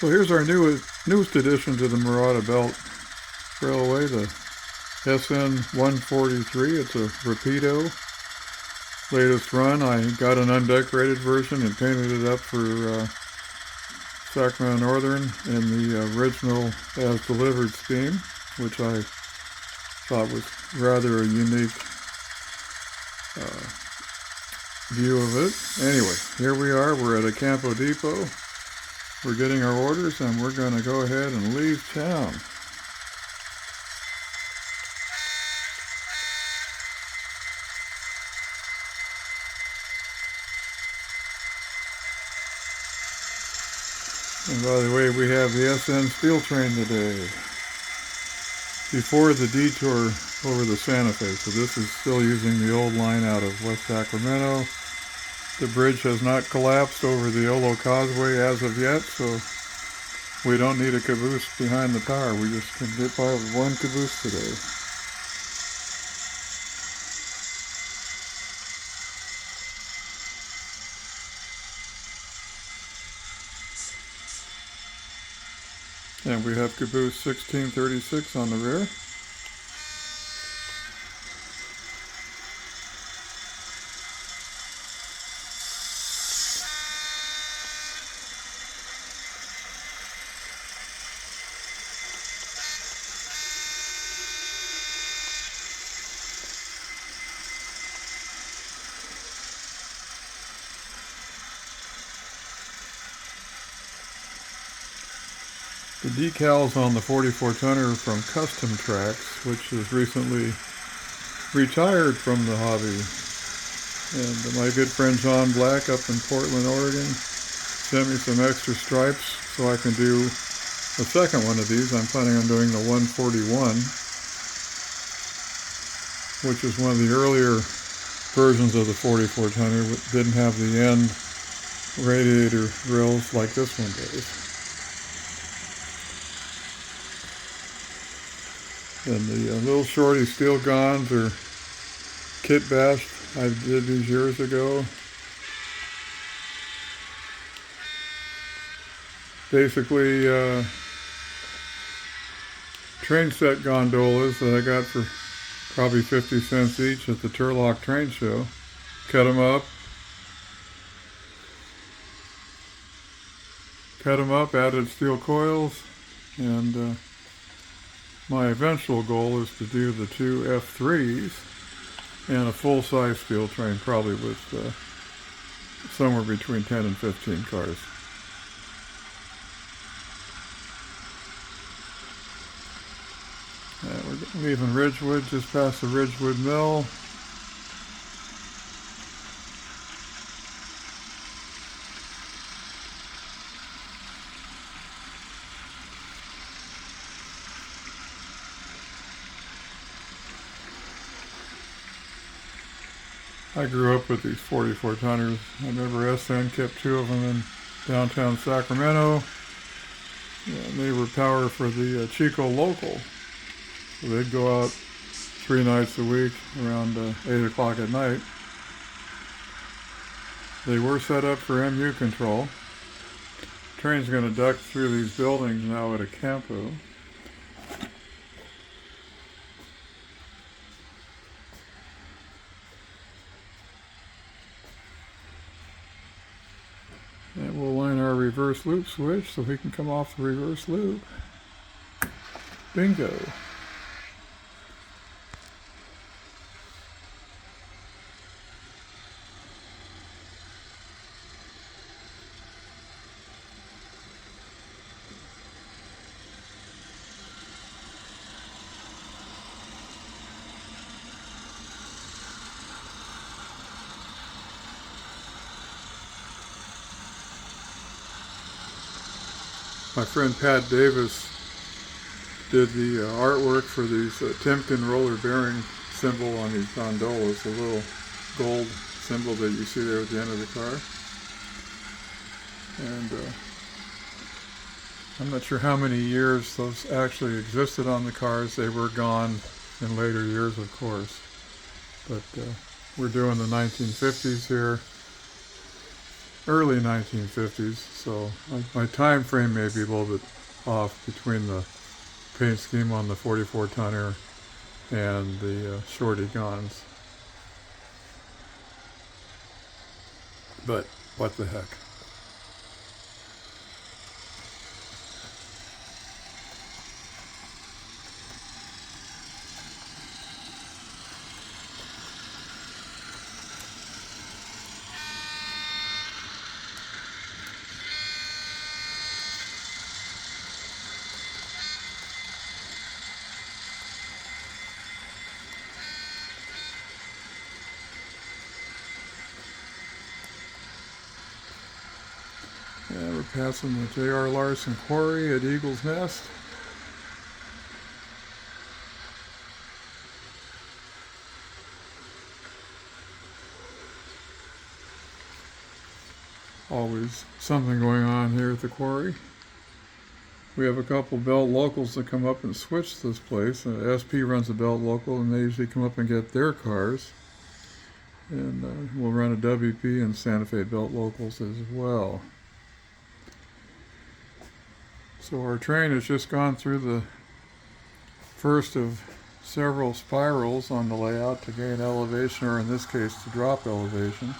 So here's our newest addition to the Morada Belt Railway, the SN-143. It's a Rapido. Latest run. I got an undecorated version and painted it up for Sacramento Northern in the original as delivered scheme, which I thought was rather a unique view of it. Anyway, here we are. We're at a Campo Depot. We're getting our orders and we're going to go ahead and leave town. And by the way, we have the SN steel train today, before the detour over the Santa Fe. So this is still using the old line out of West Sacramento. The bridge has not collapsed over the Olo Causeway as of yet, so we don't need a caboose behind the tower. We just can get by with one caboose today. And we have caboose 1636 on the rear. The decals on the 44-tonner from Custom Tracks, which has recently retired from the hobby. And my good friend John Black up in Portland, Oregon, sent me some extra stripes so I can do a second one of these. I'm planning on doing the 141, which is one of the earlier versions of the 44-tonner. Didn't have the end radiator grills like this one does. And the little shorty steel gonds are kitbashed. I did these years ago. Basically, train set gondolas that I got for probably 50 cents each at the Turlock Train Show. Cut them up, added steel coils, and my eventual goal is to do the two F3s and a full-size steel train, probably with somewhere between 10 and 15 cars. We're leaving Ridgewood, just past the Ridgewood Mill. I grew up with these 44-tonners. I remember SN kept two of them in downtown Sacramento. And they were power for the Chico local. So they'd go out 3 nights a week around 8 o'clock at night. They were set up for MU control. The train's going to duck through these buildings now at a Campo. And we'll line our reverse loop switch so we can come off the reverse loop. Bingo. My friend Pat Davis did the artwork for these Timken roller bearing symbol on these gondolas, the little gold symbol that you see there at the end of the car. And I'm not sure how many years those actually existed on the cars. They were gone in later years, of course. But we're doing the 1950s here. early 1950s, so my time frame may be a little bit off between the paint scheme on the 44 tonner and the shorty guns. But what the heck. Yeah, we're passing the J.R. Larson Quarry at Eagle's Nest. Always something going on here at the quarry. We have a couple belt locals that come up and switch this place. SP runs a belt local, and they usually come up and get their cars. And we'll run a WP and Santa Fe belt locals as well. So our train has just gone through the first of several spirals on the layout to gain elevation, or in this case to drop elevation.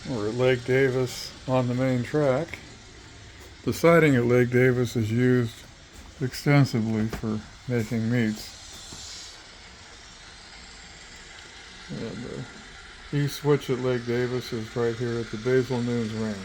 We're at Lake Davis on the main track. The siding at Lake Davis is used extensively for making meats. And the east switch at Lake Davis is right here at the Basil Nunes Ranch.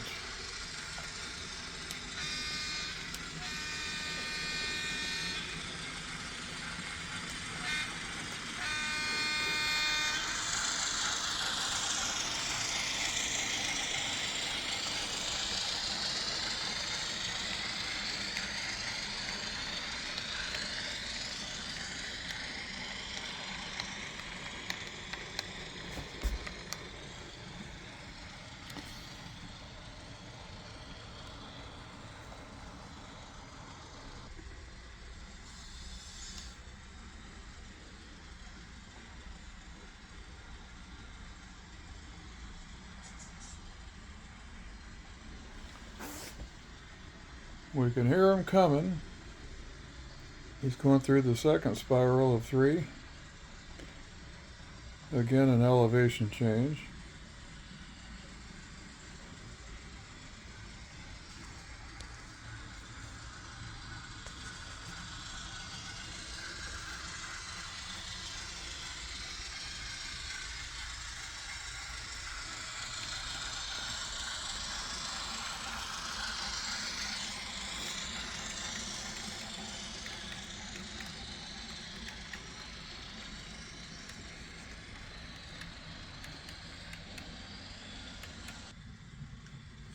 We can hear him coming. He's going through the second spiral of 3. Again, an elevation change.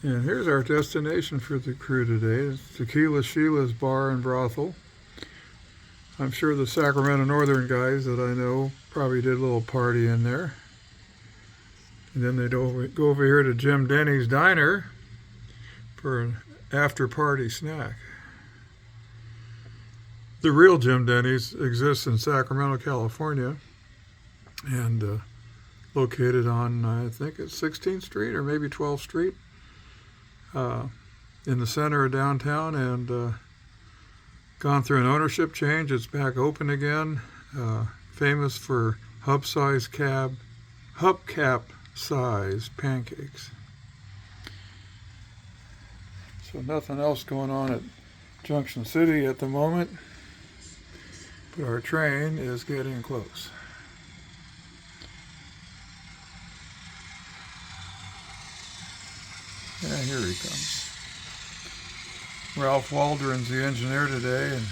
And here's our destination for the crew today. It's Tequila Sheila's Bar and Brothel. I'm sure the Sacramento Northern guys that I know probably did a little party in there. And then they'd go over here to Jim Denny's Diner for an after-party snack. The real Jim Denny's exists in Sacramento, California, and located on, I think it's 16th Street or maybe 12th Street. in the center of downtown, and gone through an ownership change. It's back open again. Famous for hubcap size pancakes. So nothing else going on at Junction City at the moment, but our train is getting close. Yeah, here he comes. Ralph Waldron's the engineer today, and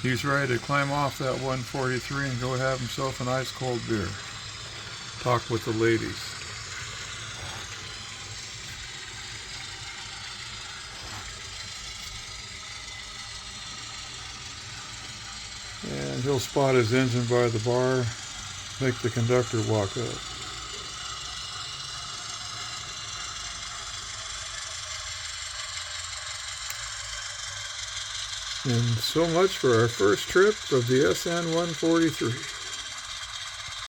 he's ready to climb off that 143 and go have himself an ice cold beer. Talk with the ladies. And he'll spot his engine by the bar, make the conductor walk up. And so much for our first trip of the SN 143.